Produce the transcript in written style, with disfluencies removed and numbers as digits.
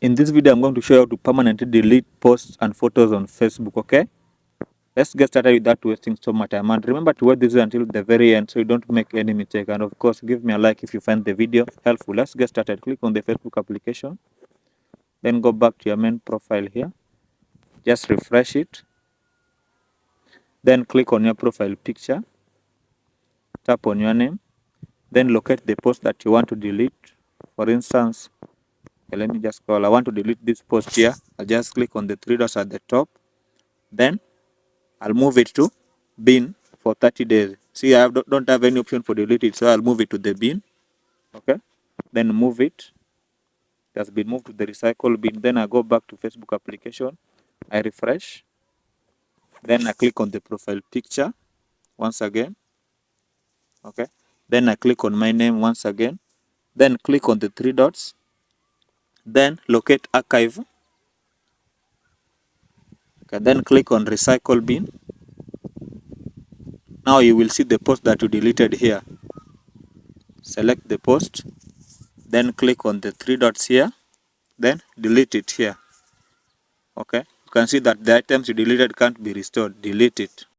In this video, I'm going to show you how to permanently delete posts and photos on Facebook, okay? Let's get started without wasting so much time. And remember to watch this until the very end so you don't make any mistake. And of course, give me a like if you find the video helpful. Let's get started. Click on the Facebook application. Then go back to your main profile here. Just refresh it. Then click on your profile picture. Tap on your name. Then locate the post that you want to delete. For instance, okay, let me just scroll. I want to delete this post here. I'll just click on the three dots at the top. Then I'll move it to bin for 30 days. See, I don't have any option for delete it, so I'll move it to the bin. Okay. Then move it. It has been moved to the recycle bin. Then I go back to Facebook application. I refresh. Then I click on the profile picture once again. Okay. Then I click on my name once again. Then click on the three dots. Then locate archive. Okay. Then click on recycle bin. Now you will see the post that you deleted here. Select the post. Then click on the three dots here. Then delete it here. Okay. You can see that the items you deleted can't be restored. Delete it.